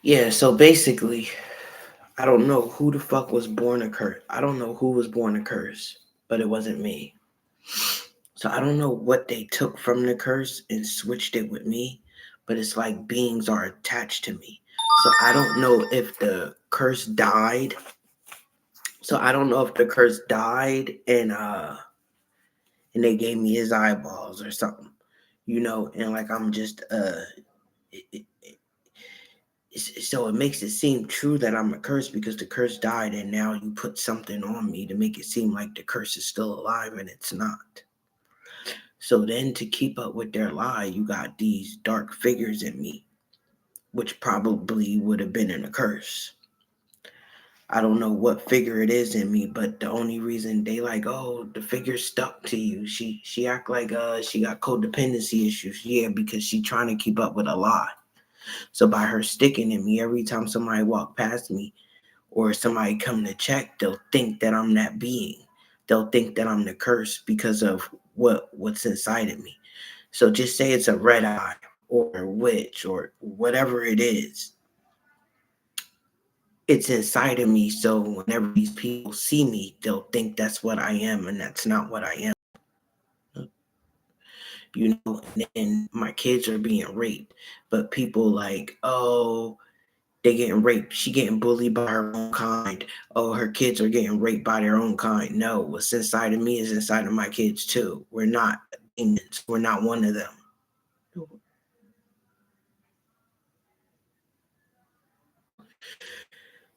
Yeah, so basically, I don't know who the fuck was born a curse. I don't know who was born a curse, but it wasn't me. So I don't know what they took from the curse and switched it with me, but it's like beings are attached to me. So I don't know if the curse died. So I don't know if the curse died and they gave me his eyeballs or something, and like I'm just it, it, so it makes it seem true that I'm a curse because the curse died and now you put something on me to make it seem like the curse is still alive and it's not. So then to keep up with their lie, you got these dark figures in me, which probably would have been in a curse. I don't know what figure it is in me, but the only reason they like, oh, the figure stuck to you. She act like she got codependency issues. Yeah, because she trying to keep up with a lie. So by her sticking in me every time somebody walk past me or somebody come to check, they'll think that I'm that being. They'll think that I'm the curse because of what's inside of me. So just say it's a red eye or a witch or whatever it is. It's inside of me. So whenever these people see me, they'll think that's what I am, and that's not what I am. And then my kids are being raped, but people like, oh, they getting raped. She getting bullied by her own kind. Oh, her kids are getting raped by their own kind. No, what's inside of me is inside of my kids too. We're not demons. We're not one of them.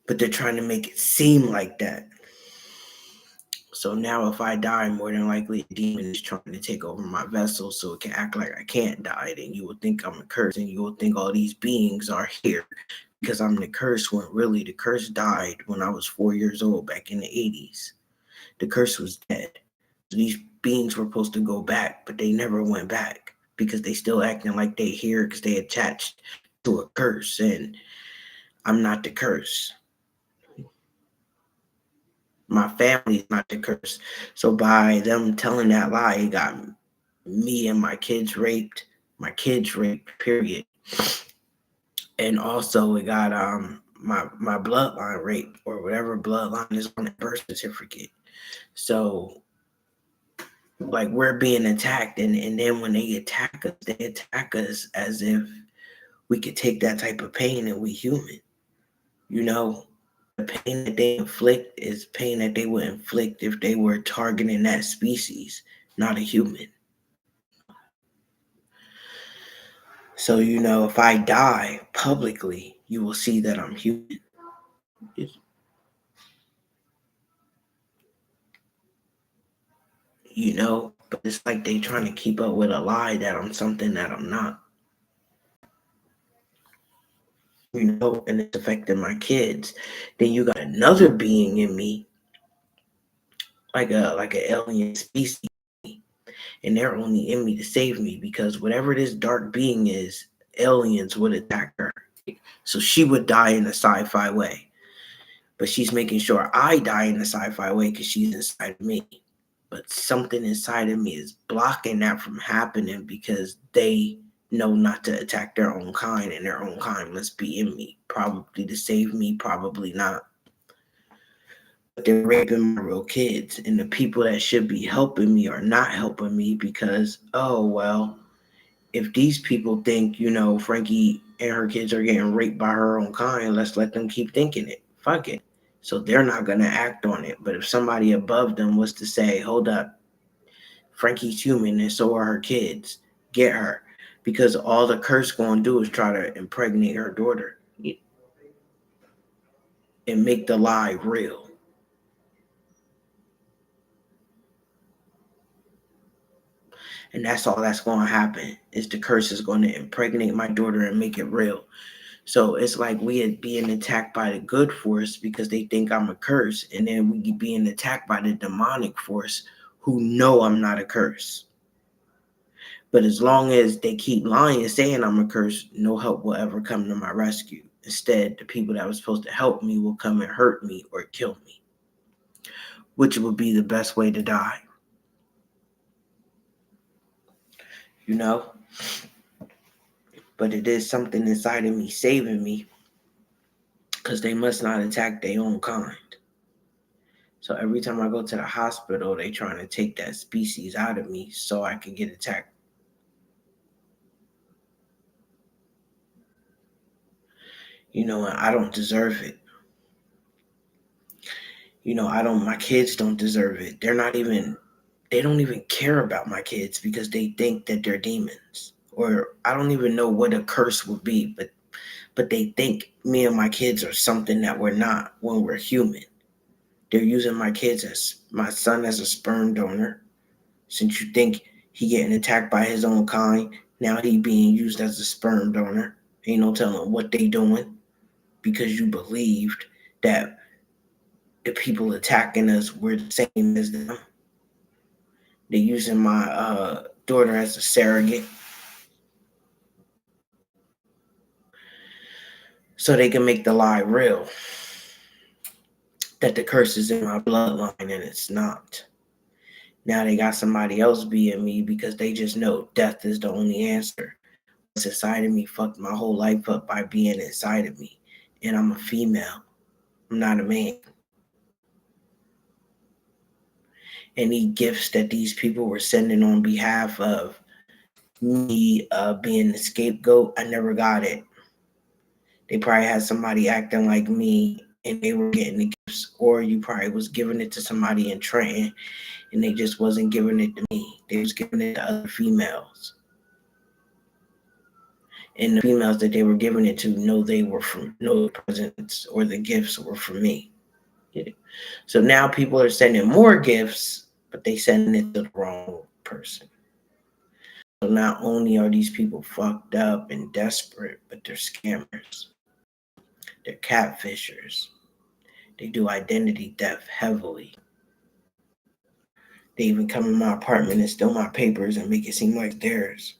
But they're trying to make it seem like that. So now if I die, more than likely a demon is trying to take over my vessel so it can act like I can't die. Then you will think I'm a curse and you will think all these beings are here because I'm the curse when really the curse died when I was 4 years old back in the 80s. The curse was dead. These beings were supposed to go back, but they never went back because they still acting like they here because they attached to a curse and I'm not the curse. My family is not the curse. So by them telling that lie, it got me and my kids raped, period. And also it got my bloodline raped or whatever bloodline is on the birth certificate. So like we're being attacked and then when they attack us as if we could take that type of pain and we human. You know, the pain that they inflict is pain that they would inflict if they were targeting that species, not a human. So, if I die publicly, you will see that I'm human. But it's like they trying to keep up with a lie that I'm something that I'm not. And it's affecting my kids. Then you got another being in me, like an alien species, and they're only in me to save me because whatever this dark being is, aliens would attack her. So she would die in a sci-fi way. But she's making sure I die in a sci-fi way because she's inside of me. But something inside of me is blocking that from happening because they know not to attack their own kind, and their own kind must be in me, probably to save me, probably not. But they're raping my real kids, and the people that should be helping me are not helping me because, oh, well, if these people think, Frankie and her kids are getting raped by her own kind, let's let them keep thinking it. Fuck it. So they're not going to act on it. But if somebody above them was to say, hold up, Frankie's human and so are her kids, get her. Because all the curse going to do is try to impregnate her daughter and make the lie real. And that's all that's going to happen is the curse is going to impregnate my daughter and make it real. So it's like we are being attacked by the good force because they think I'm a curse, and then we being attacked by the demonic force who know I'm not a curse. But as long as they keep lying and saying I'm a curse, no help will ever come to my rescue. Instead, the people that were supposed to help me will come and hurt me or kill me, which would be the best way to die. You know? But it is something inside of me saving me because they must not attack their own kind. So every time I go to the hospital, they trying to take that species out of me so I can get attacked. And I don't deserve it. My kids don't deserve it. They don't even care about my kids because they think that they're demons. Or I don't even know what a curse would be, but they think me and my kids are something that we're not when we're human. They're using my son as a sperm donor. Since you think he getting attacked by his own kind, now he being used as a sperm donor. Ain't no telling what they doing because you believed that the people attacking us were the same as them. They're using my daughter as a surrogate so they can make the lie real that the curse is in my bloodline and it's not. Now they got somebody else being me because they just know death is the only answer. What's inside of me fucked my whole life up by being inside of me. And I'm a female. I'm not a man. Any gifts that these people were sending on behalf of me being the scapegoat, I never got it. They probably had somebody acting like me and they were getting the gifts, or you probably was giving it to somebody in Trenton and they just wasn't giving it to me. They was giving it to other females. And the females that they were giving it to know the presents or the gifts were for me. So now people are sending more gifts, but they sending it to the wrong person. So not only are these people fucked up and desperate, but they're scammers. They're catfishers. They do identity theft heavily. They even come in my apartment and steal my papers and make it seem like theirs.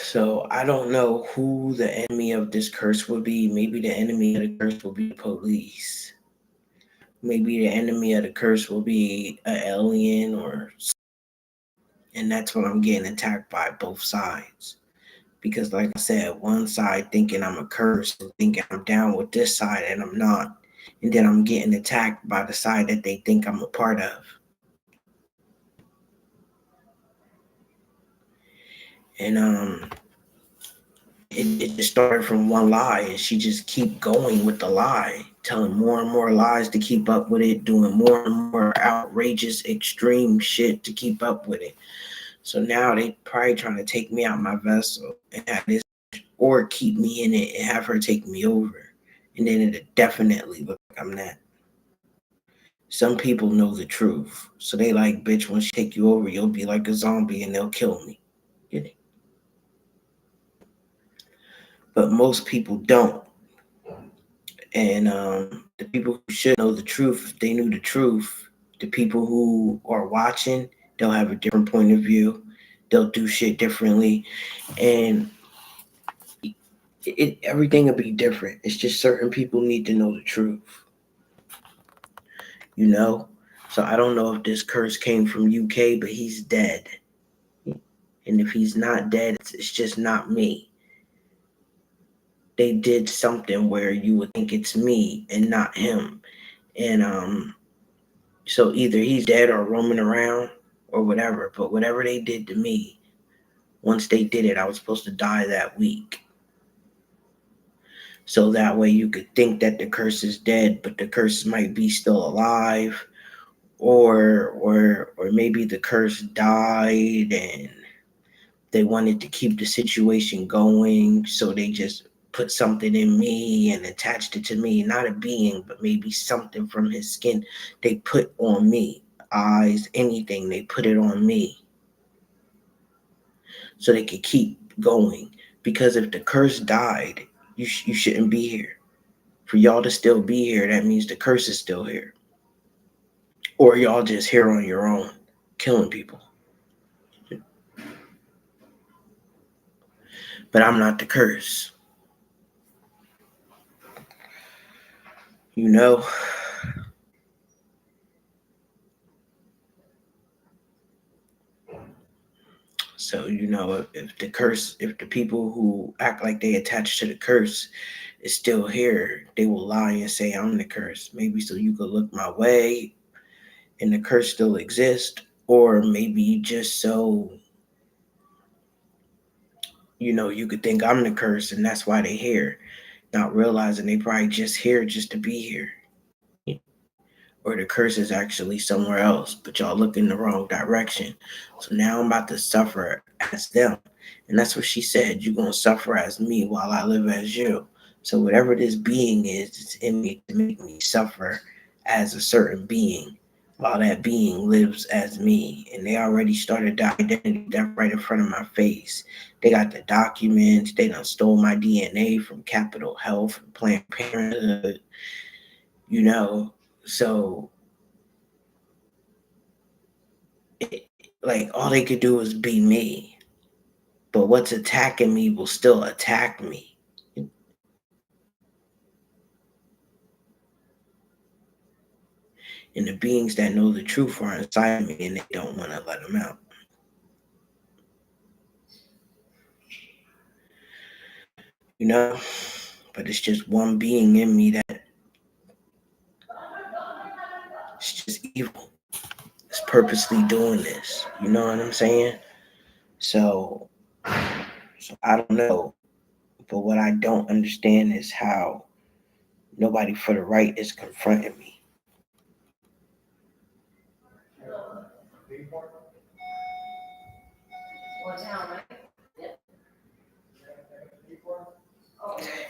So I don't know who the enemy of this curse would be. Maybe the enemy of the curse will be the police. Maybe the enemy of the curse will be an alien and that's what I'm getting attacked by both sides. Because like I said, one side thinking I'm a curse and thinking I'm down with this side and I'm not. And then I'm getting attacked by the side that they think I'm a part of. And it just started from one lie and she just keep going with the lie, telling more and more lies to keep up with it, doing more and more outrageous extreme shit to keep up with it. So now they probably trying to take me out my vessel and have this, or keep me in it and have her take me over, and then it'll definitely look like I'm that. Some people know the truth, so they like, bitch, when she take you over you'll be like a zombie and they'll kill me. But most people don't. And the people who should know the truth, if they knew the truth, the people who are watching, they'll have a different point of view. They'll do shit differently, and everything will be different. It's just certain people need to know the truth, you know. So I don't know if this curse came from UK, but he's dead. And if he's not dead, it's just not me. They did something where you would think it's me and not him. And so either he's dead or roaming around or whatever. But whatever they did to me, once they did it, I was supposed to die that week. So that way you could think that the curse is dead, but the curse might be still alive, or maybe the curse died and they wanted to keep the situation going, so they just put something in me and attached it to me, not a being, but maybe something from his skin they put on me, eyes, anything, they put it on me so they could keep going. Because if the curse died, you shouldn't be here. For y'all to still be here, that means the curse is still here. Or y'all just here on your own, killing people. But I'm not the curse. You know? if the curse, if the people who act like they attached to the curse is still here, they will lie and say I'm the curse. Maybe so you could look my way and the curse still exists, or maybe just so you could think I'm the curse and that's why they here, not realizing they probably just here just to be here. Or the curse is actually somewhere else, but y'all look in the wrong direction. So now I'm about to suffer as them. And that's what she said. You're going to suffer as me while I live as you. So whatever this being is, it's in me to make me suffer as a certain being while that being lives as me. And they already started the identity theft right in front of my face. They got the documents. They done stole my DNA from Capital Health and Planned Parenthood, you know. So it, like all they could do is be me, but what's attacking me will still attack me. And the beings that know the truth are inside me and they don't want to let them out. You know, but it's just one being in me that it's just evil. It's purposely doing this. You know what I'm saying? So, so I don't know. But what I don't understand is how nobody for the right is confronting me.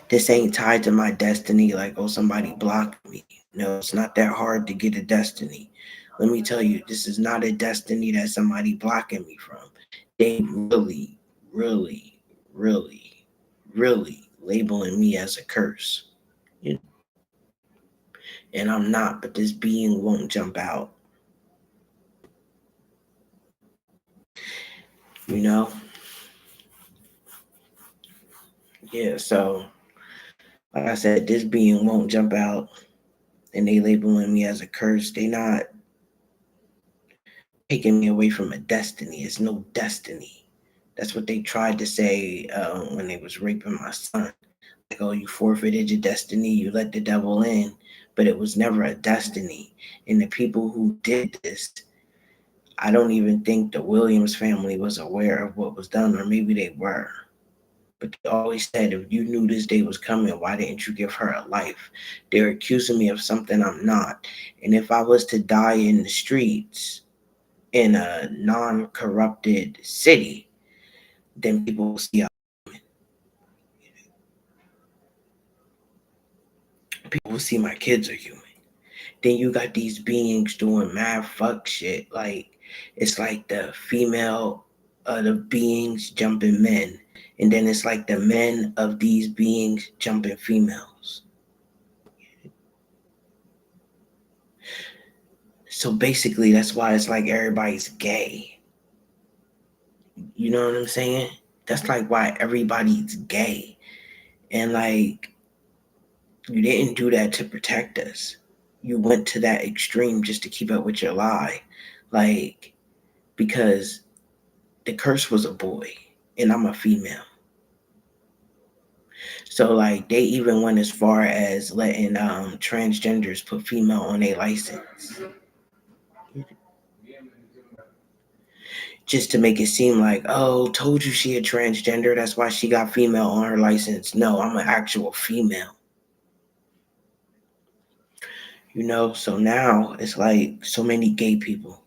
This ain't tied to my destiny like, oh, somebody blocked me. No, it's not that hard to get a destiny. Let me tell you, this is not a destiny that somebody blocking me from. They really, really, really, really labeling me as a curse. And I'm not, but this being won't jump out. You know? Yeah, so like I said, this being won't jump out and they labeling me as a curse. They not taking me away from a destiny. It's no destiny. That's what they tried to say when they was raping my son. Like, oh, you forfeited your destiny, you let the devil in, but it was never a destiny. And the people who did this, I don't even think the Williams family was aware of what was done, or maybe they were. But they always said, if you knew this day was coming, why didn't you give her a life? They're accusing me of something I'm not. And if I was to die in the streets in a non-corrupted city, then people will see people will see my kids are human. Then you got these beings doing mad fuck shit. Like it's like the female of the beings jumping men. And then it's like the men of these beings jumping females. So basically that's why it's like everybody's gay. You know what I'm saying? That's like why everybody's gay. And like you didn't do that to protect us. You went to that extreme just to keep up with your lie. Like, because the curse was a boy and I'm a female. So like they even went as far as letting transgenders put female on their license. Just to make it seem like, oh, told you she a transgender, that's why she got female on her license. No, I'm an actual female. So now it's like so many gay people.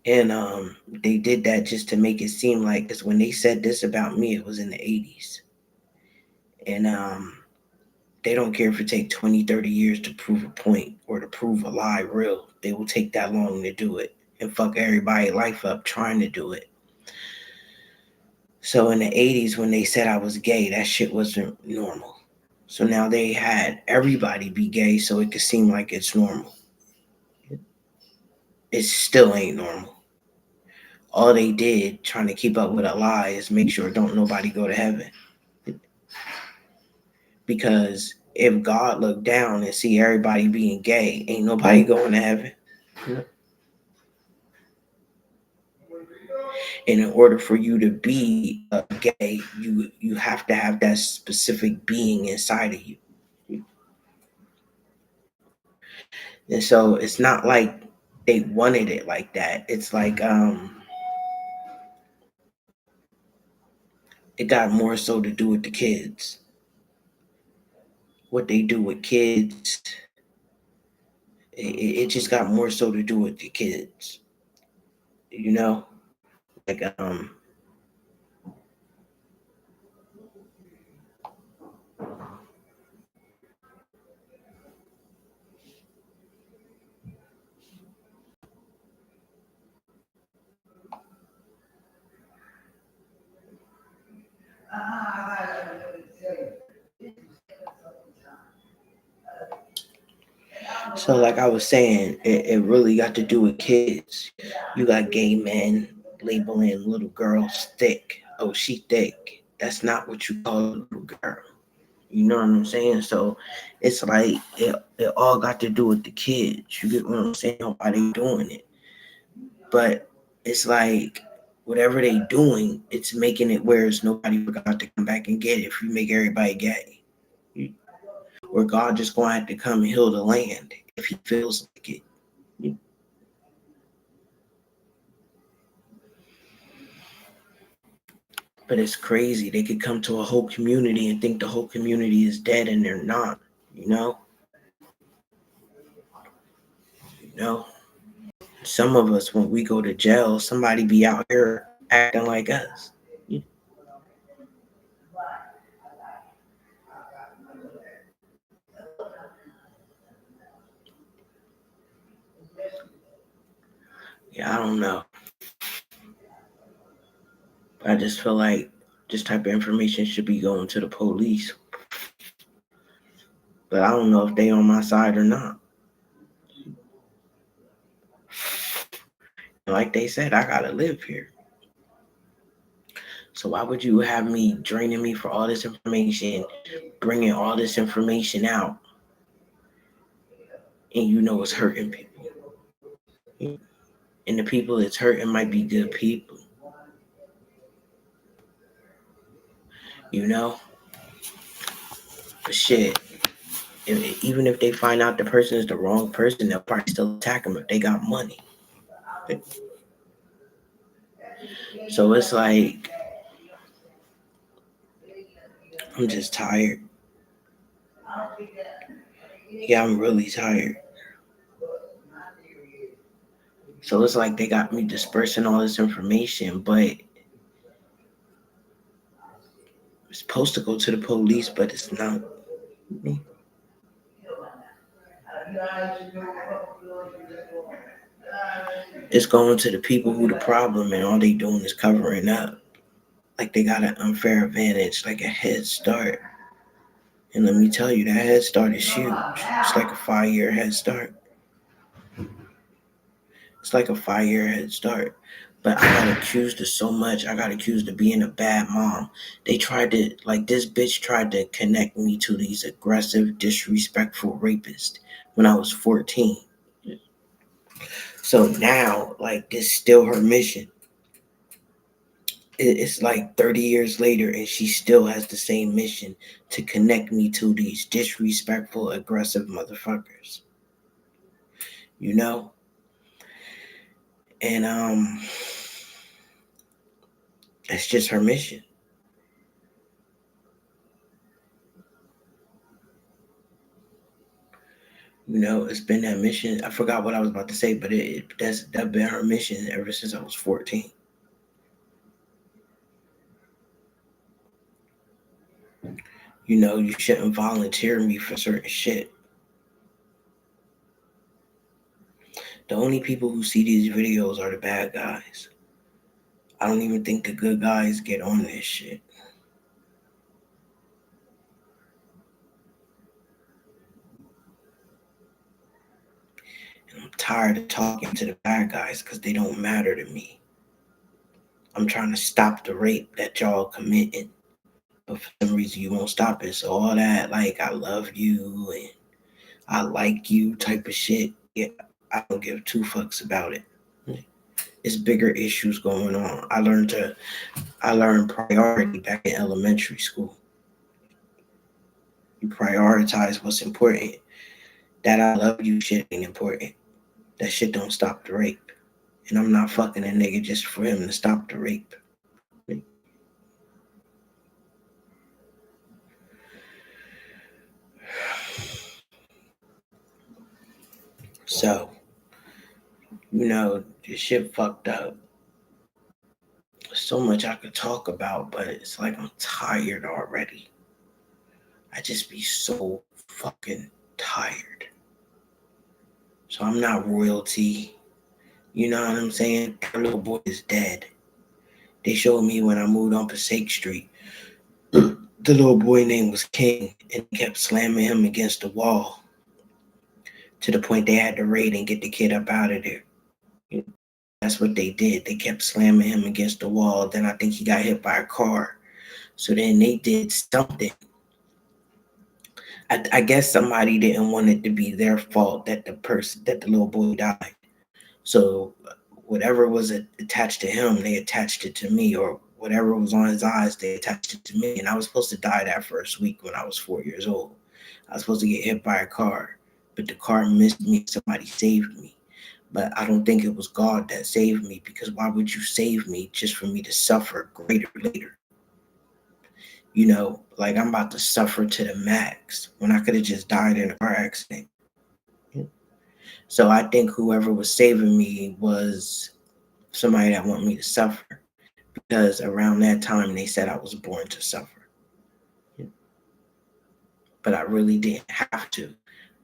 And they did that just to make it seem like, because when they said this about me, it was in the 80s. And they don't care if it take 20, 30 years to prove a point or to prove a lie real. They will take that long to do it and fuck everybody's life up trying to do it. So in the 80s, when they said I was gay, that shit wasn't normal. So now they had everybody be gay so it could seem like it's normal. It still ain't normal. All they did trying to keep up with a lie is make sure don't nobody go to heaven. Because if God looked down and see everybody being gay, ain't nobody going to heaven. And in order for you to be gay, you have to have that specific being inside of you. And so it's not like they wanted it like that. It's like it got more so to do with the kids. What they do with kids, it just got more so to do with the kids. You know, like so like I was saying, it really got to do with kids. You got gay men labeling little girls thick. Oh, she thick. That's not what you call a little girl. You know what I'm saying? So it's like it all got to do with the kids. You get what I'm saying? Why they doing it? But it's like whatever they doing, it's making it where it's nobody forgot to come back and get it if you make everybody gay. Or God just gonna have to come and heal the land if he feels like it. But it's crazy. They could come to a whole community and think the whole community is dead and they're not, you know? You know? Some of us when we go to jail, somebody be out here acting like us. Yeah, I don't know. I just feel like this type of information should be going to the police. But I don't know if they on my side or not. Like they said, I gotta live here. So why would you have me draining me for all this information, bringing all this information out, and you know it's hurting people? And the people it's hurting might be good people, you know? But shit, even if they find out the person is the wrong person, they'll probably still attack them if they got money. So it's like, I'm just tired. Yeah, I'm really tired. So it's like they got me dispersing all this information, but it's supposed to go to the police, but it's not. It's going to the people who the problem, and all they doing is covering up. Like they got an unfair advantage, like a head start. And let me tell you, that head start is huge. It's like a 5 year head start. It's like a 5 year head start. But I got accused of so much. I got accused of being a bad mom. They tried to, like, this bitch tried to connect me to these aggressive, disrespectful rapists when I was 14. So now, like, this still her mission. It's like 30 years later, and she still has the same mission to connect me to these disrespectful, aggressive motherfuckers. You know? And it's just her mission. You know, it's been that mission. I forgot what I was about to say, but that's been her mission ever since I was 14. You know, you shouldn't volunteer me for certain shit. The only people who see these videos are the bad guys. I don't even think the good guys get on this shit. And I'm tired of talking to the bad guys because they don't matter to me. I'm trying to stop the rape that y'all committing. But for some reason you won't stop it. So all that, like, I love you and I like you type of shit, yeah, I don't give two fucks about it. It's bigger issues going on. I learned priority back in elementary school. You prioritize what's important. That I love you shit ain't important. That shit don't stop the rape. And I'm not fucking a nigga just for him to stop the rape. So, this shit fucked up. So much I could talk about, but it's like I'm tired already. I just be so fucking tired. So I'm not royalty. You know what I'm saying? That little boy is dead. They showed me when I moved on Passaic Street. The little boy name was King, and kept slamming him against the wall to the point they had to raid and get the kid up out of there. That's what they did. They kept slamming him against the wall. Then I think he got hit by a car. So then they did something. I guess somebody didn't want it to be their fault that the little boy died. So whatever was attached to him, they attached it to me, or whatever was on his eyes, they attached it to me. And I was supposed to die that first week when I was 4 years old. I was supposed to get hit by a car, but the car missed me. Somebody saved me. But I don't think it was God that saved me, because why would you save me just for me to suffer greater later? Like I'm about to suffer to the max when I could have just died in a car accident. So I think whoever was saving me was somebody that wanted me to suffer, because around that time they said I was born to suffer. But I really didn't have to.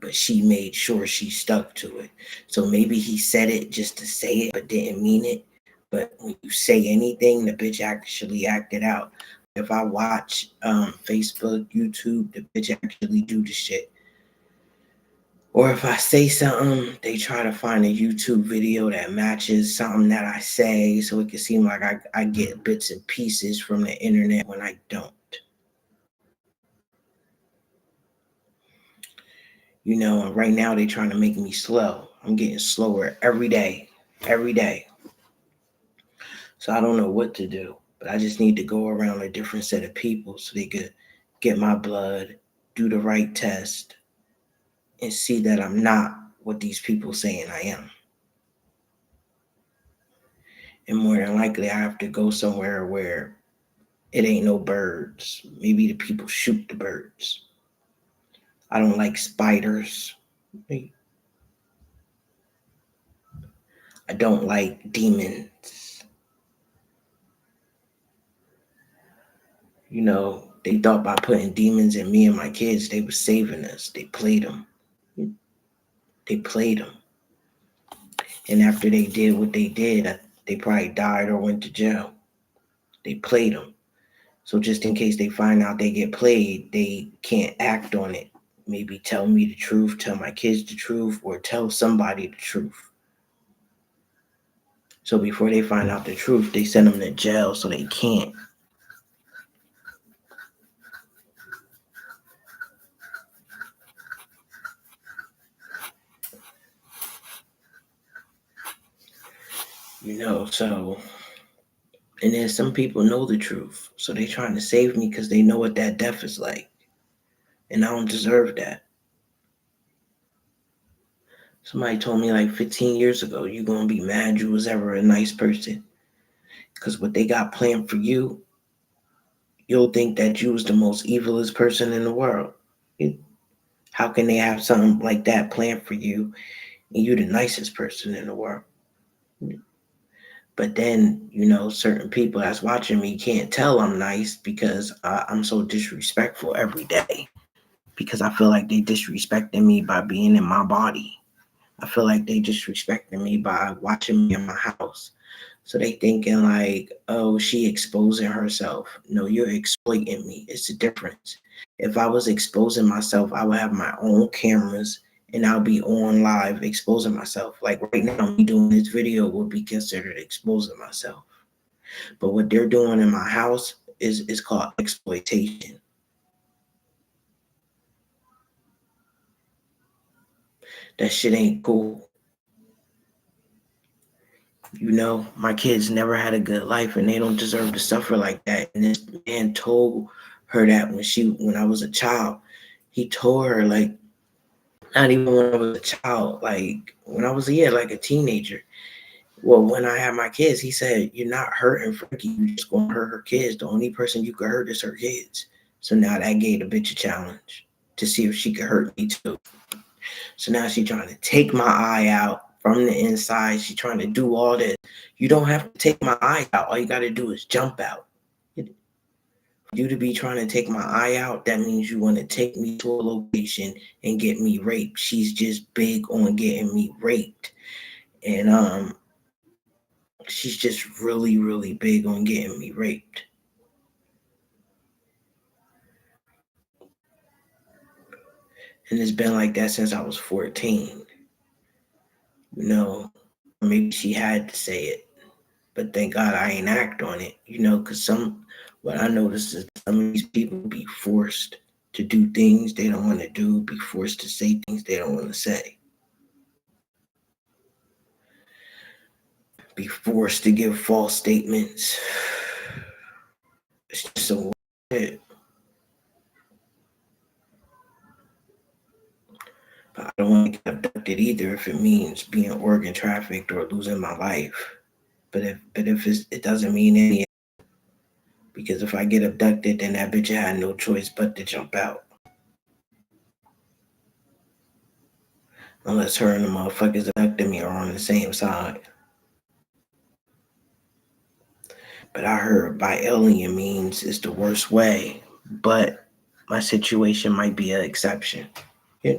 But she made sure she stuck to it. So maybe he said it just to say it, but didn't mean it. But when you say anything, the bitch actually acted out. If I watch Facebook, YouTube, the bitch actually do the shit. Or if I say something, they try to find a YouTube video that matches something that I say, so it can seem like I get bits and pieces from the internet when I don't. And right now they're trying to make me slow. I'm getting slower every day. So I don't know what to do, but I just need to go around a different set of people so they could get my blood, do the right test, and see that I'm not what these people saying I am. And more than likely, I have to go somewhere where it ain't no birds. Maybe the people shoot the birds. I don't like spiders. I don't like demons. They thought by putting demons in me and my kids, they were saving us. They played them. And after they did what they did, they probably died or went to jail. They played them. So just in case they find out they get played, they can't act on it. Maybe tell me the truth, tell my kids the truth, or tell somebody the truth. So before they find out the truth, they send them to jail so they can't. So, and then some people know the truth. So they trying to save me because they know what that death is like. And I don't deserve that. Somebody told me like 15 years ago, you're going to be mad you was ever a nice person. Because what they got planned for you, you'll think that you was the most evilest person in the world. How can they have something like that planned for you and you're the nicest person in the world? But then, certain people that's watching me can't tell I'm nice because I'm so disrespectful every day. Because I feel like they disrespecting me by being in my body. I feel like they disrespecting me by watching me in my house. So they thinking like, oh, she exposing herself. No, you're exploiting me. It's a difference. If I was exposing myself, I would have my own cameras and I'll be on live exposing myself. Like right now, me doing this video would be considered exposing myself. But what they're doing in my house is called exploitation. That shit ain't cool. My kids never had a good life and they don't deserve to suffer like that. And this man told her that when I was a child. He told her, like, not even when I was a child, like when I was like a teenager. Well, when I had my kids, he said, "You're not hurting Frankie, you're just gonna hurt her kids. The only person you could hurt is her kids." So now that gave the bitch a challenge to see if she could hurt me too. So now she's trying to take my eye out from the inside. She's trying to do all this. You don't have to take my eye out. All you got to do is jump out. For you to be trying to take my eye out, that means you want to take me to a location and get me raped. She's just big on getting me raped. And she's just really, really big on getting me raped. And it's been like that since I was 14. Maybe she had to say it. But thank God I ain't act on it, because what I noticed is some of these people be forced to do things they don't want to do, be forced to say things they don't want to say, be forced to give false statements. It's just so weird. But I don't want to get abducted either if it means being organ trafficked or losing my life. But if it doesn't mean any, because if I get abducted, then that bitch had no choice but to jump out. Unless her and the motherfuckers abducting me are on the same side. But I heard by alien means it's the worst way. But my situation might be an exception. Yeah.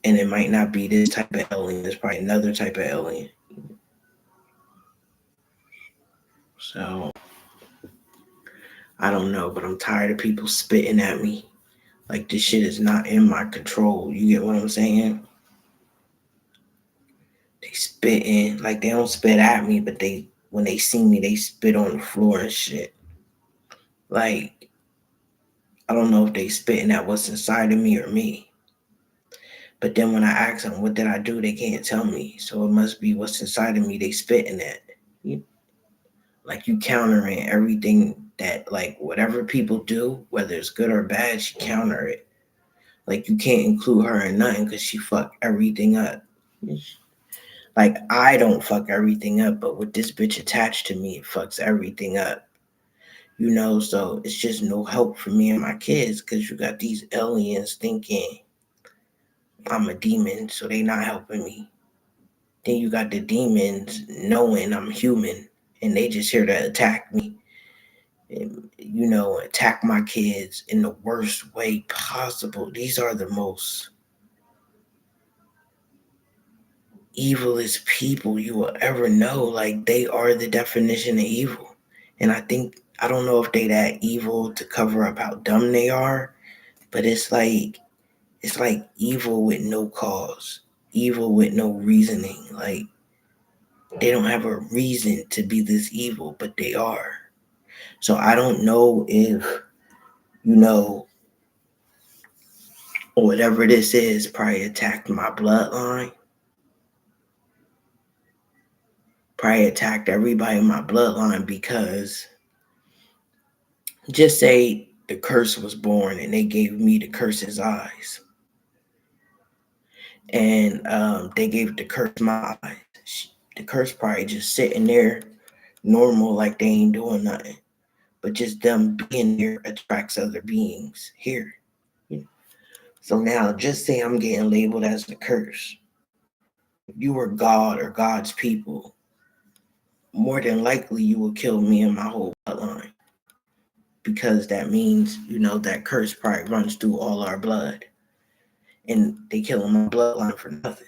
And it might not be this type of alien. It's probably another type of alien. So I don't know, but I'm tired of people spitting at me. Like this shit is not in my control. You get what I'm saying? They spitting, like they don't spit at me, but when they see me, they spit on the floor and shit. Like, I don't know if they spitting at what's inside of me or me. But then when I ask them, what did I do? They can't tell me. So it must be what's inside of me they spitting at. Like you countering everything that, like, whatever people do, whether it's good or bad, she counter it. Like you can't include her in nothing because she fucked everything up. Like I don't fuck everything up, but with this bitch attached to me, it fucks everything up. So it's just no help for me and my kids because you got these aliens thinking I'm a demon, so they not helping me. Then you got the demons knowing I'm human and they just here to attack me. And, attack my kids in the worst way possible. These are the most evilest people you will ever know. Like they are the definition of evil. And I don't know if they that evil to cover up how dumb they are, but it's like evil with no cause, evil with no reasoning. Like they don't have a reason to be this evil, but they are. So I don't know if, whatever this is probably attacked my bloodline, probably attacked everybody in my bloodline because just say the curse was born and they gave me the curse's eyes. And they gave the curse my eyes. The curse probably just sitting there normal like they ain't doing nothing. But just them being there attracts other beings here. So now just say I'm getting labeled as the curse. If you were God or God's people, more than likely you will kill me and my whole bloodline. Because that means, that curse probably runs through all our blood. And they killing my bloodline for nothing.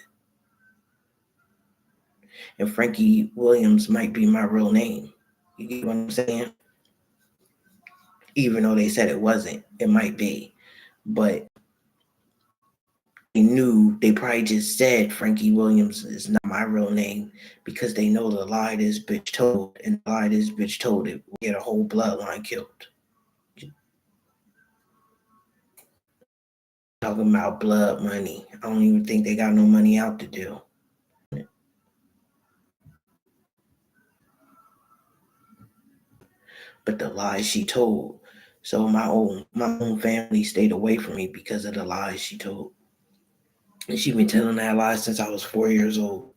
And Frankie Williams might be my real name. You get what I'm saying? Even though they said it wasn't, it might be. But they probably just said Frankie Williams is not my real name because they know the lie this bitch told, and the lie this bitch told it will get a whole bloodline killed. Talking about blood money. I don't even think they got no money out the deal. but the lies she told. So my own family stayed away from me because of the lies she told. And she been telling that lie since I was 4 years old.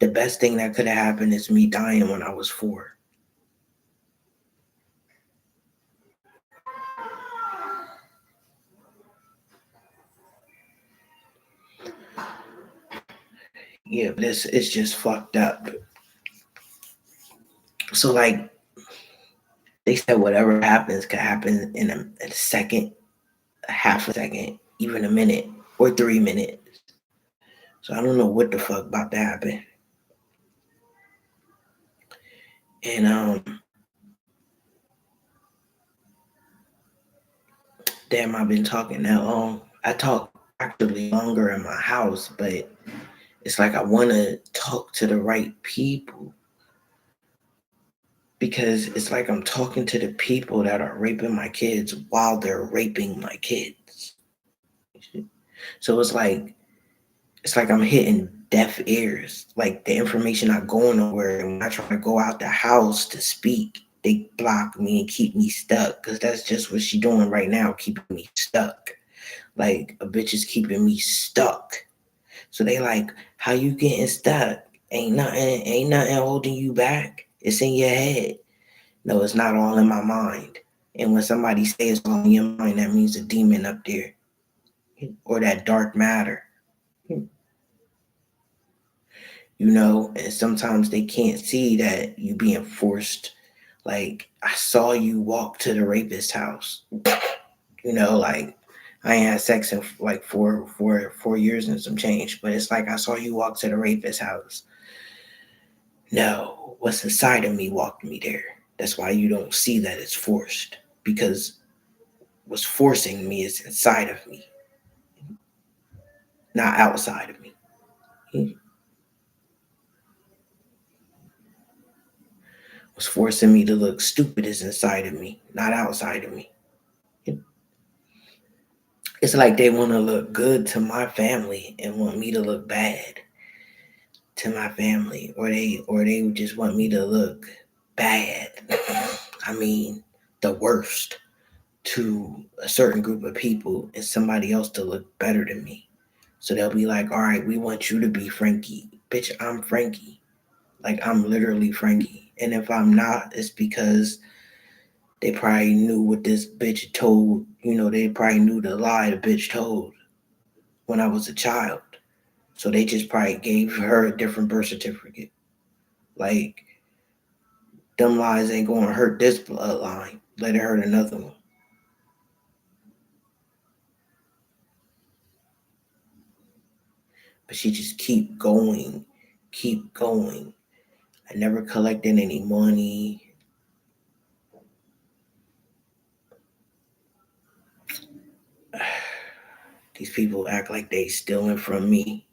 The best thing that could have happened is me dying when I was 4. Yeah, but it's just fucked up. So like they said, whatever happens could happen in a second, a half a second, even a minute or 3 minutes. So I don't know what the fuck about to happen. And damn, I've been talking that long. I talk actually longer in my house, but it's like I want to talk to the right people because it's like I'm talking to the people that are raping my kids while they're raping my kids. So it's like I'm hitting deaf ears. Like the information not going nowhere. And when I try to go out the house to speak, they block me and keep me stuck. Cause that's just what she doing right now, keeping me stuck. Like a bitch is keeping me stuck. So they like, how you getting stuck? Ain't nothing holding you back. It's in your head. No, it's not all in my mind. And when somebody says it's all in your mind, that means a demon up there. Or that dark matter. And sometimes they can't see that you being forced. Like I saw you walk to the rapist house. Like I ain't had sex in like 4 years and some change, but it's like I saw you walk to the rapist house. No, what's inside of me walked me there. That's why you don't see that it's forced, because what's forcing me is inside of me, not outside of me. What's forcing me to look stupid is inside of me, not outside of me. It's like they want to look good to my family and want me to look bad to my family, or they just want me to look bad. I mean, the worst to a certain group of people and somebody else to look better than me. So they'll be like, all right, we want you to be Frankie. Bitch, I'm Frankie. Like, I'm literally Frankie. And if I'm not, it's because they probably knew what this bitch told. They probably knew the lie the bitch told when I was a child. So they just probably gave her a different birth certificate. Like, them lies ain't going to hurt this bloodline. Let it hurt another one. But she just keep going, keep going. I never collected any money. These people act like they stealing from me,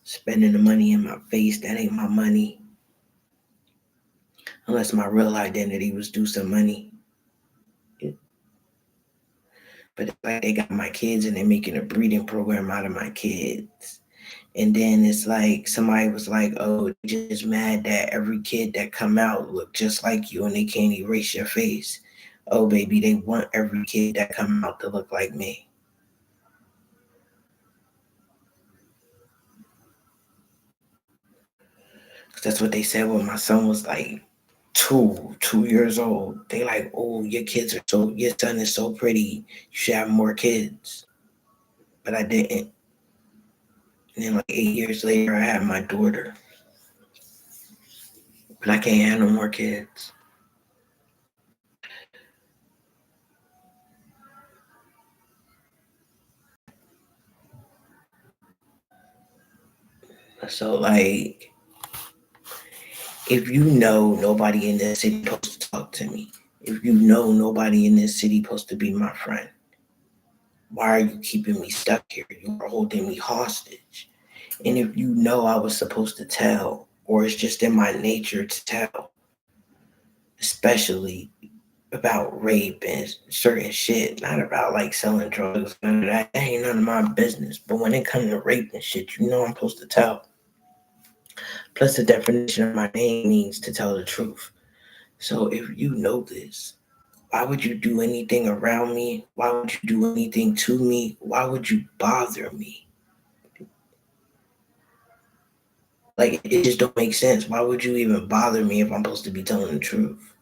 spending the money in my face. That ain't my money. Unless my real identity was do some money. But it's like they got my kids and they're making a breeding program out of my kids. And then it's like somebody was like, oh, just mad that every kid that come out look just like you and they can't erase your face. Oh, baby, they want every kid that come out to look like me. That's what they said when my son was like 2 years old. They like, oh, your son is so pretty. You should have more kids. But I didn't. And then like 8 years later, I had my daughter. But I can't have no more kids. So like, if you know nobody in this city supposed to talk to me, if you know nobody in this city supposed to be my friend, why are you keeping me stuck here? You are holding me hostage. And if you know I was supposed to tell, or it's just in my nature to tell, especially about rape and certain shit, not about like selling drugs, none of that. That ain't none of my business. But when it comes to rape and shit, I'm supposed to tell. Plus, the definition of my name means to tell the truth. So if you know this, why would you do anything around me? Why would you do anything to me? Why would you bother me? Like, it just don't make sense. Why would you even bother me if I'm supposed to be telling the truth?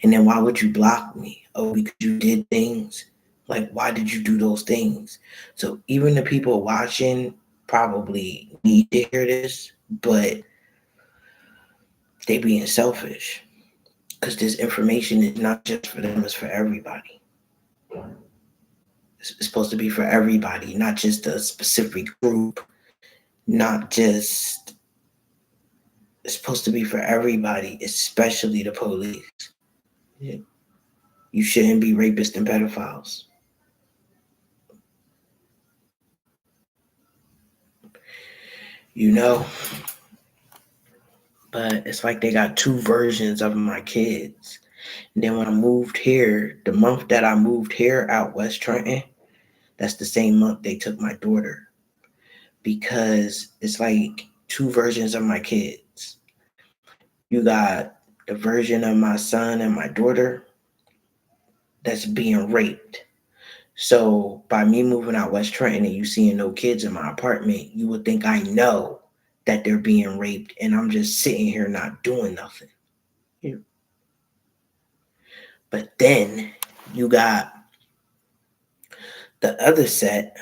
And then why would you block me? Oh, because you did things? Like, why did you do those things? So even the people watching probably need to hear this, but they being selfish. Because this information is not just for them, it's for everybody. It's supposed to be for everybody, not just a specific group, not just, it's supposed to be for everybody, especially the police. Yeah. You shouldn't be rapists and pedophiles. You know, but it's like they got two versions of my kids. And then when I moved here, the month that I moved here out West Trenton, that's the same month they took my daughter. Because it's like two versions of my kids. You got the version of my son and my daughter that's being raped. So by me moving out West Trenton and you seeing no kids in my apartment, you would think I know that they're being raped and I'm just sitting here not doing nothing. But then you got the other set.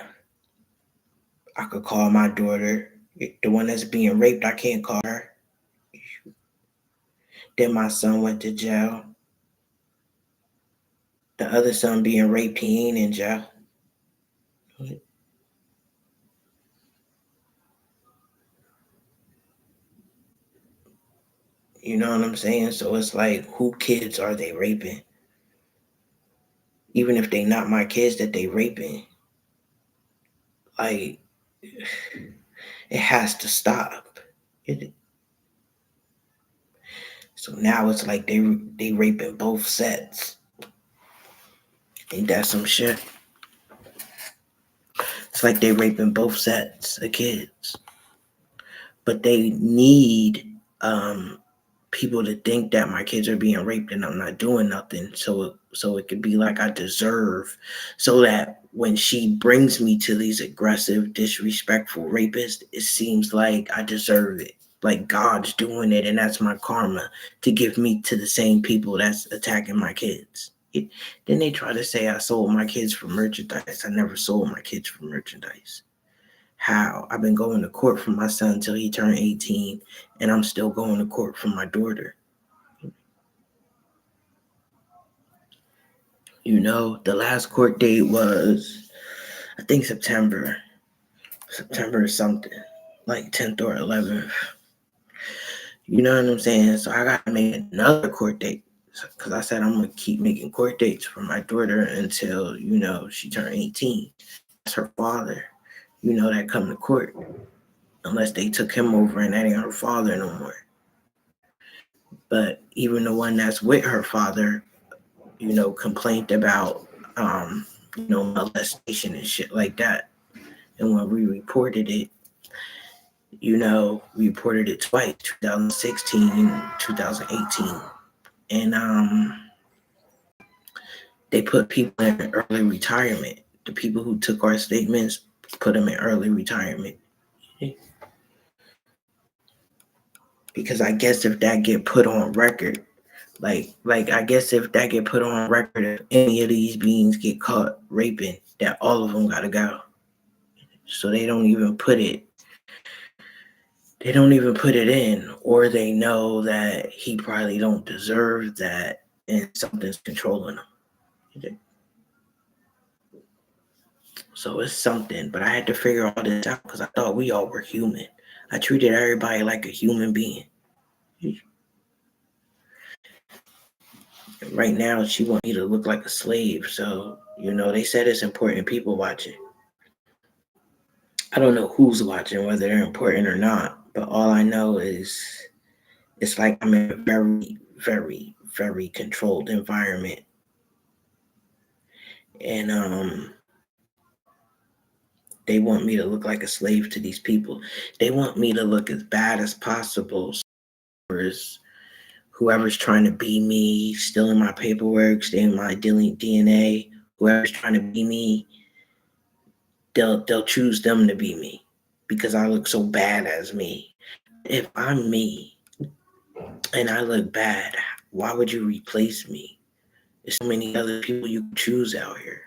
I could call my daughter. The one that's being raped, I can't call her. Then my son went to jail. The other son being raped, he ain't in jail. You know what I'm saying? So it's like, who kids are they raping? Even if they not my kids that they raping, like, it has to stop. It, so now it's like they raping both sets. Ain't that some shit? It's like they raping both sets of kids. But they need people to think that my kids are being raped and I'm not doing nothing, so it could be like I deserve, so that when she brings me to these aggressive, disrespectful rapists, it seems like I deserve it, like God's doing it, and that's my karma to give me to the same people that's attacking my kids. Then they try to say I sold my kids for merchandise. I never sold my kids for merchandise. How? I've been going to court for my son until he turned 18, and I'm still going to court for my daughter. You know, the last court date was, I think, September or something, like 10th or 11th. You know what I'm saying? So I got to make another court date because I said I'm going to keep making court dates for my daughter until, she turned 18. That's her father, that come to court. Unless they took him over and that ain't her father no more. But even the one that's with her father, complained about, molestation and shit like that. And when we reported it, we reported it twice, 2016, 2018. And they put people in early retirement. The people who took our statements put them in early retirement. Because I guess if that get put on record, like I guess if that get put on record, if any of these beings get caught raping, that all of them gotta go. So they don't even put it in, or they know that he probably don't deserve that and something's controlling him. So it's something, but I had to figure all this out because I thought we all were human. I treated everybody like a human being. Right now, she want me to look like a slave. So, they said it's important people watching. I don't know who's watching, whether they're important or not, but all I know is it's like I'm in a very, very, very controlled environment. And they want me to look like a slave to these people. They want me to look as bad as possible. Whoever's trying to be me, stealing my paperwork, stealing my DNA, whoever's trying to be me, they'll choose them to be me because I look so bad as me. If I'm me and I look bad, why would you replace me? There's so many other people you can choose out here.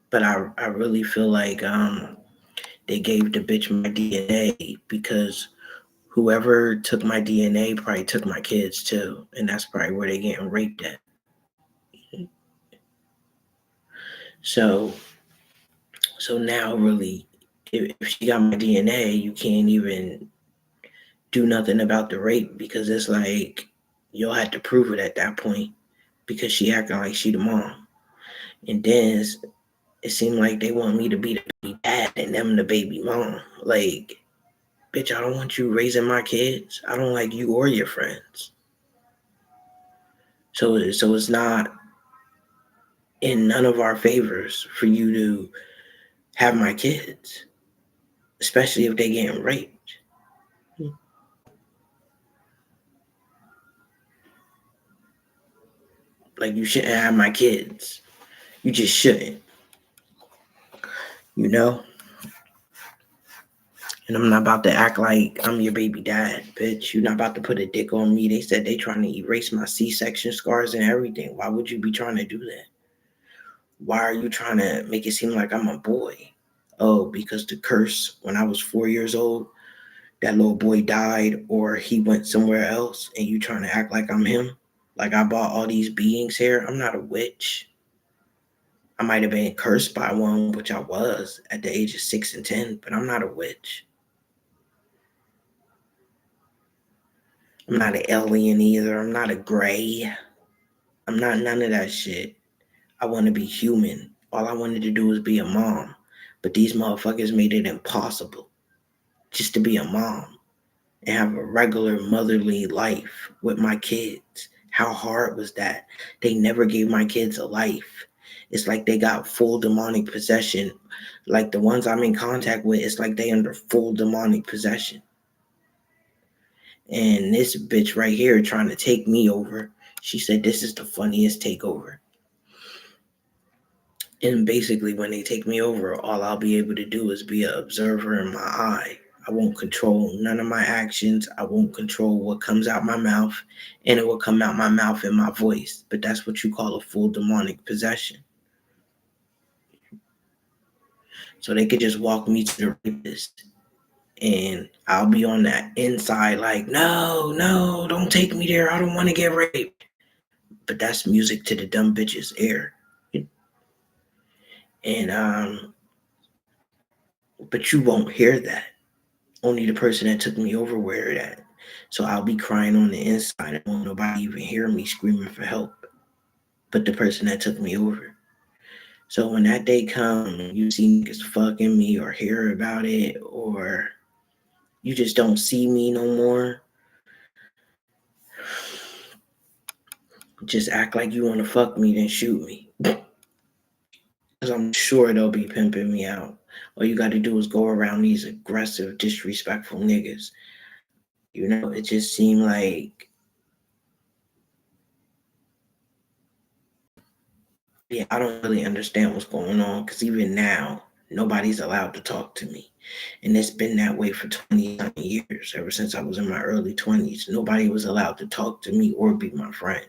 But I really feel like they gave the bitch my DNA because whoever took my DNA probably took my kids too, and that's probably where they getting raped at. So now really, if she got my DNA, you can't even do nothing about the rape because it's like you'll have to prove it at that point because she acting like she the mom. And then it seemed like they want me to be the baby dad and them the baby mom. Like, bitch, I don't want you raising my kids. I don't like you or your friends. So it's not in none of our favors for you to have my kids, especially if they getting raped. Like, you shouldn't have my kids. You just shouldn't, you know? And I'm not about to act like I'm your baby dad, bitch. You're not about to put a dick on me. They said they trying to erase my C-section scars and everything. Why would you be trying to do that? Why are you trying to make it seem like I'm a boy? Oh, because the curse when I was 4 years old, that little boy died or he went somewhere else and you trying to act like I'm him? Like I bought all these beings here? I'm not a witch. I might have been cursed by one, which I was at the age of 6 and 10, but I'm not a witch. I'm not an alien either. I'm not a gray. I'm not none of that shit. I want to be human. All I wanted to do was be a mom. But these motherfuckers made it impossible just to be a mom and have a regular motherly life with my kids. How hard was that? They never gave my kids a life. It's like they got full demonic possession. Like the ones I'm in contact with, it's like they under full demonic possession. And this bitch right here trying to take me over. She said this is the funniest takeover. And basically when they take me over, all I'll be able to do is be an observer in my eye. I won't control none of my actions. I won't control what comes out my mouth. And it will come out my mouth in my voice. But that's what you call a full demonic possession. So they could just walk me to the rapist. And I'll be on that inside like, no, don't take me there. I don't want to get raped. But that's music to the dumb bitch's ear. And but you won't hear that. Only the person that took me over will hear that. So I'll be crying on the inside and won't nobody even hear me screaming for help. But the person that took me over. So when that day comes, you see niggas fucking me or hear about it, or you just don't see me no more, just act like you want to fuck me, then shoot me. Because I'm sure they'll be pimping me out. All you got to do is go around these aggressive, disrespectful niggas. You know, it just seemed like, yeah, I don't really understand what's going on because even now, nobody's allowed to talk to me. And it's been that way for 20 years, ever since I was in my early 20s. Nobody was allowed to talk to me or be my friend.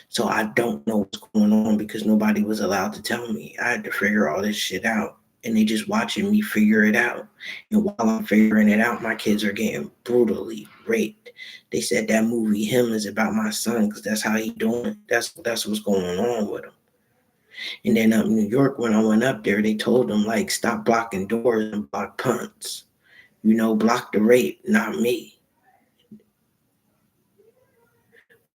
So I don't know what's going on because nobody was allowed to tell me. I had to figure all this shit out. And they just watching me figure it out. And while I'm figuring it out, my kids are getting brutally raped. They said that movie Him is about my son because that's how he doing. That's what's going on with him. And then up in New York, when I went up there, they told them like stop blocking doors and block punts. You know, block the rape, not me.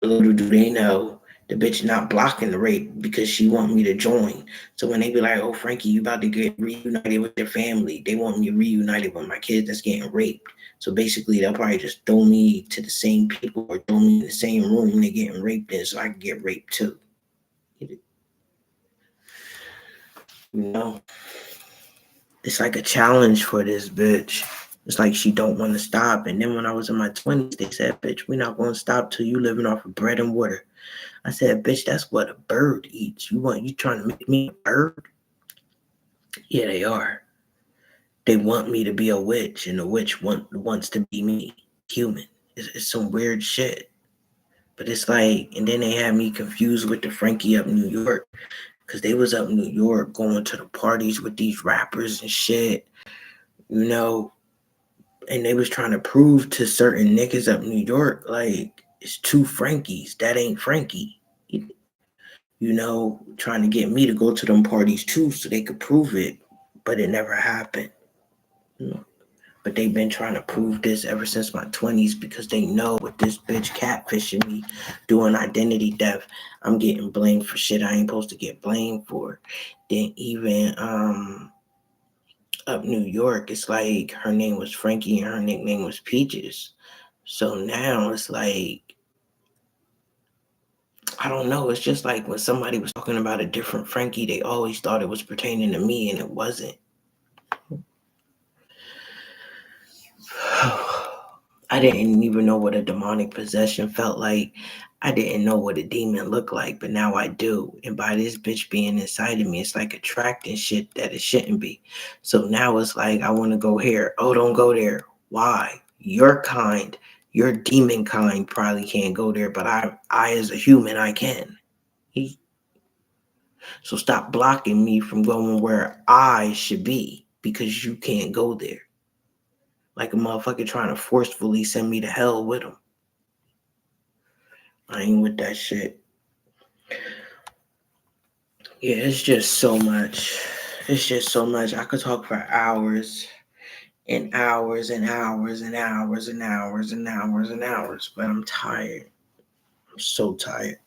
Little do they know the bitch not blocking the rape because she want me to join. So when they be like, oh, Frankie, you about to get reunited with your family, they want me reunited with my kids that's getting raped. So basically, they'll probably just throw me to the same people or throw me in the same room they're getting raped in so I can get raped too. You know? It's like a challenge for this bitch. It's like she don't want to stop. And then when I was in my 20s, they said, bitch, we're not going to stop till you living off of bread and water. I said, bitch, that's what a bird eats. You trying to make me a bird? Yeah, they are. They want me to be a witch, and the witch wants to be me, human. It's some weird shit. But it's like, and then they had me confused with the Frankie up New York, because they was up New York going to the parties with these rappers and shit, you know, and they was trying to prove to certain niggas up New York, like, it's two Frankies. That ain't Frankie. You know, trying to get me to go to them parties too so they could prove it, but it never happened. You know? But they've been trying to prove this ever since my 20s because they know with this bitch catfishing me, doing identity theft, I'm getting blamed for shit I ain't supposed to get blamed for. Then even up New York, it's like her name was Frankie and her nickname was Peaches. So now it's like, I don't know. It's just like when somebody was talking about a different Frankie, they always thought it was pertaining to me and it wasn't. I didn't even know what a demonic possession felt like. I didn't know what a demon looked like, but now I do. And by this bitch being inside of me, it's like attracting shit that it shouldn't be. So now it's like, I want to go here. Oh, don't go there. Why? Your kind, your demon kind probably can't go there, but I as a human, I can. So stop blocking me from going where I should be because you can't go there. Like a motherfucker trying to forcefully send me to hell with him. I ain't with that shit. Yeah, it's just so much. It's just so much. I could talk for hours and hours and hours and hours and hours and hours and hours, but I'm tired. I'm so tired.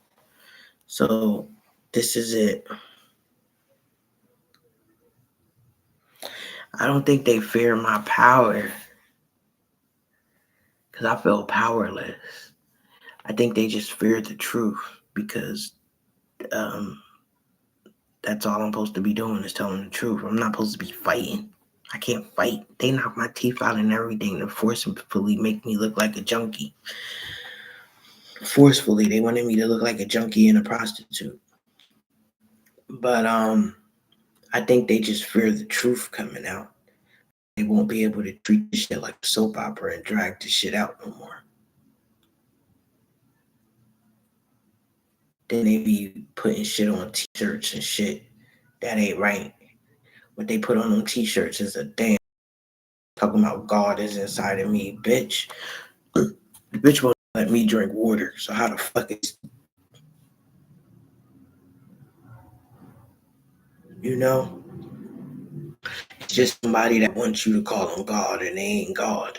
So this is it. I don't think they fear my power because I feel powerless. I think they just fear the truth because um, that's all I'm supposed to be doing is telling the truth. I'm not supposed to be fighting. I can't fight. They knock my teeth out and everything to forcefully make me look like a junkie. Forcefully, they wanted me to look like a junkie and a prostitute. But I think they just fear the truth coming out. They won't be able to treat this shit like a soap opera and drag this shit out no more. Then they be putting shit on t-shirts and shit. That ain't right. What they put on them t-shirts is a damn talking about God is inside of me, bitch. The bitch won't let me drink water. So how the fuck is you know? It's just somebody that wants you to call them God and they ain't God.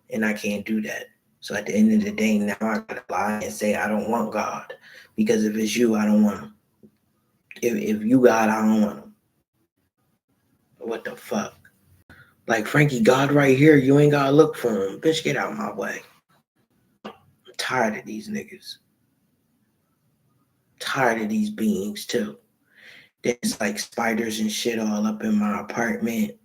And I can't do that. So at the end of the day, now I gotta lie and say I don't want God. Because if it's you, I don't want him. If you God, I don't want him. What the fuck? Like Frankie, God right here, you ain't gotta look for him. Bitch, get out of my way. I'm tired of these niggas. Tired of these beings too. There's like spiders and shit all up in my apartment.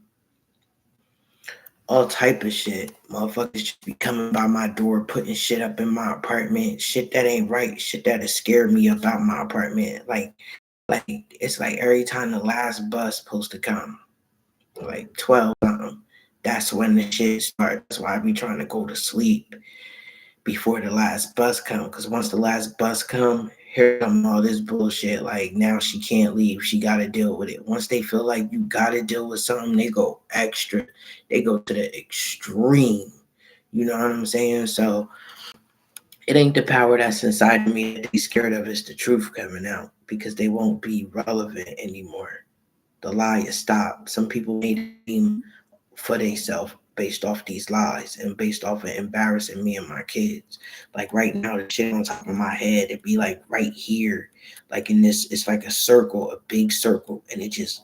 All type of shit. Motherfuckers just be coming by my door, putting shit up in my apartment. Shit that ain't right. Shit that has scared me about my apartment. Like it's like every time the last bus supposed to come, like 12 something, that's when the shit starts. That's why I be trying to go to sleep before the last bus come. Because once the last bus come, here come all this bullshit. Like now she can't leave. She got to deal with it. Once they feel like you got to deal with something, they go extra. They go to the extreme. You know what I'm saying? So it ain't the power that's inside of me that they scared of. It's the truth coming out because they won't be relevant anymore. The lie is stopped. Some people made it for themselves based off these lies and based off of embarrassing me and my kids. Like right now, the shit on top of my head, it'd be like right here, like in this, it's like a circle, a big circle, and it's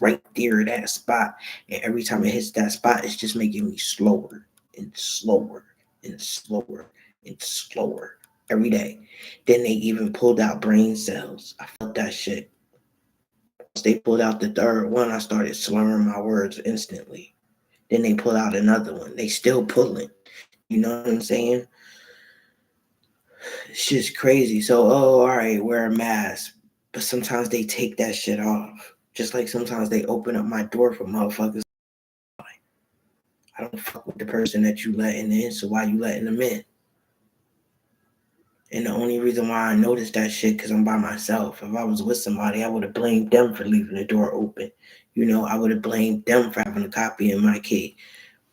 right there at that spot. And every time it hits that spot, it's just making me slower and slower and slower and slower every day. Then they even pulled out brain cells. I felt that shit. Once they pulled out the third one, I started slurring my words instantly. Then they pull out another one. They still pulling. You know what I'm saying? It's just crazy. So, oh, all right, wear a mask. But sometimes they take that shit off. Just like sometimes they open up my door for motherfuckers. I don't fuck with the person that you letting in, so why you letting them in? And the only reason why I noticed that shit because I'm by myself. If I was with somebody, I would have blamed them for leaving the door open. I would have blamed them for having a copy in my key.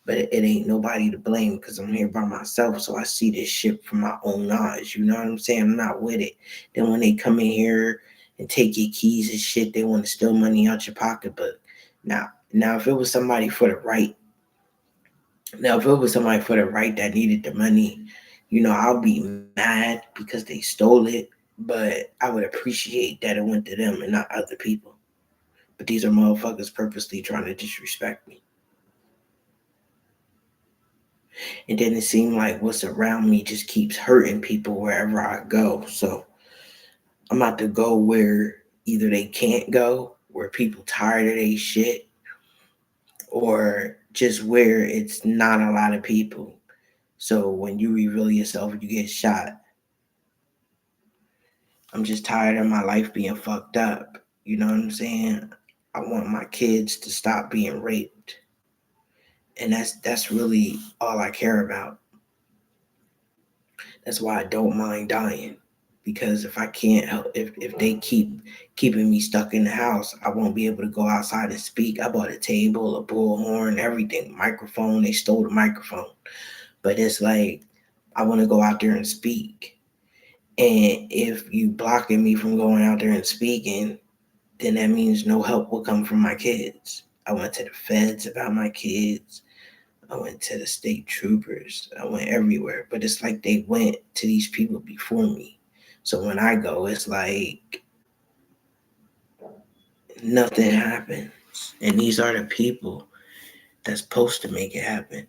But it ain't nobody to blame because I'm here by myself. So I see this shit from my own eyes. You know what I'm saying? I'm not with it. Then when they come in here and take your keys and shit, they want to steal money out your pocketbook. Now, if it was somebody for the right, that needed the money, I'll be mad because they stole it. But I would appreciate that it went to them and not other people. But these are motherfuckers purposely trying to disrespect me. And then it seemed like what's around me just keeps hurting people wherever I go. So I'm about to go where either they can't go, where people tired of their shit, or just where it's not a lot of people. So when you reveal yourself, you get shot. I'm just tired of my life being fucked up. You know what I'm saying? I want my kids to stop being raped. And that's really all I care about. That's why I don't mind dying. Because if I can't help, if they keep keeping me stuck in the house, I won't be able to go outside and speak. I bought a table, a bullhorn, everything, microphone. They stole the microphone. But it's like, I want to go out there and speak. And if you blocking me from going out there and speaking, then that means no help will come from my kids. I went to the feds about my kids. I went to the state troopers. I went everywhere. But it's like they went to these people before me. So when I go, it's like nothing happens. And these are the people that's supposed to make it happen.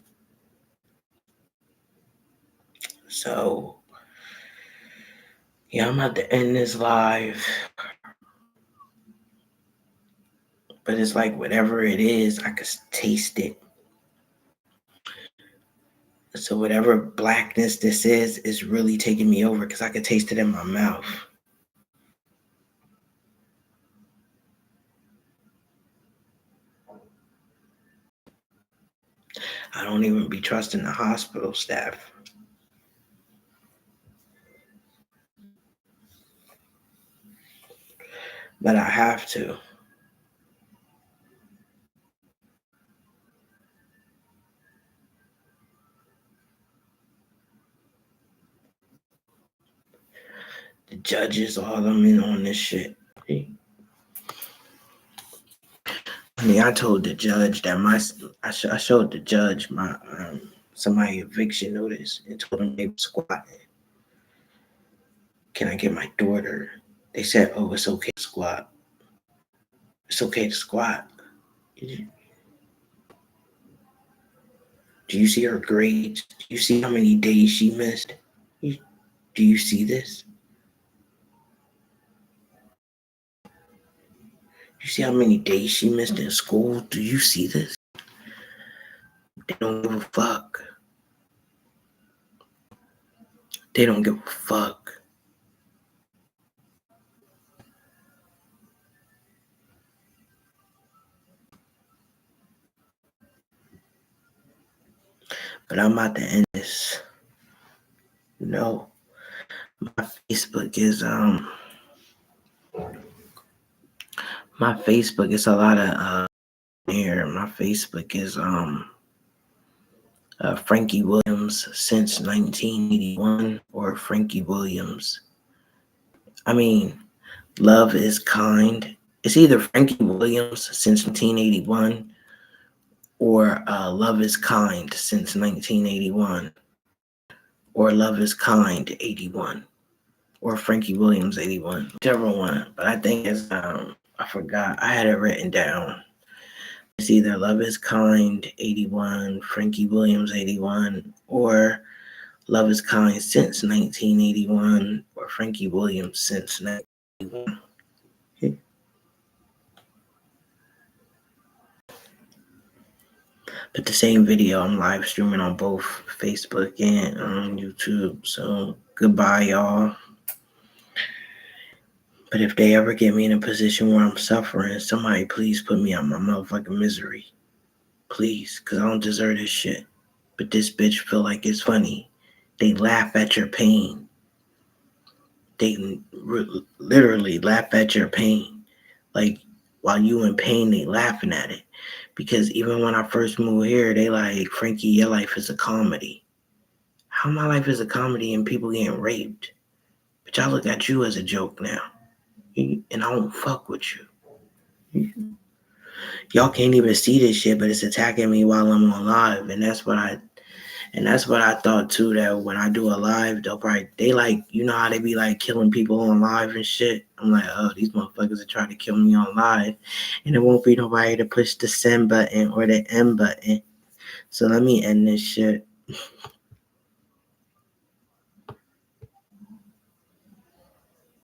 So, yeah, I'm about to end this live. But it's like whatever it is, I could taste it. So whatever blackness this is really taking me over because I could taste it in my mouth. I don't even be trusting the hospital staff. But I have to. The judges, all of them in on this shit. I told the judge that I showed the judge my somebody eviction notice and told him they were squatting. Can I get my daughter? They said, oh, it's okay to squat. It's okay to squat. Do you see her grades? Do you see how many days she missed? Do you see this? You see how many days she missed in school? Do you see this? They don't give a fuck. They don't give a fuck. But I'm about to end this. No. My Facebook is a lot of here. My Facebook is Frankie Williams since 1981 or Frankie Williams. I mean, Love is Kind. It's either Frankie Williams since 1981 or Love is Kind since 1981 or Love is Kind 81 or Frankie Williams 81. Whichever one. But I think it's I forgot. I had it written down. It's either Love is Kind 81, Frankie Williams 81, or Love is Kind since 1981, or Frankie Williams since 1981. But the same video I'm live streaming on both Facebook and YouTube. So goodbye, y'all. But if they ever get me in a position where I'm suffering, somebody please put me out my motherfucking misery. Please, because I don't deserve this shit. But this bitch feel like it's funny. They laugh at your pain. They literally laugh at your pain. Like, while you in pain, they laughing at it. Because even when I first moved here, they like, Frankie, your life is a comedy. How my life is a comedy and people getting raped? But y'all look at you as a joke now. And I don't fuck with you. Y'all can't even see this shit, but it's attacking me while I'm on live. And that's what I thought too, that when I do a live, they like, you know how they be like killing people on live and shit. I'm like, oh, these motherfuckers are trying to kill me on live, and it won't be nobody to push the send button or the end button. So let me end this shit.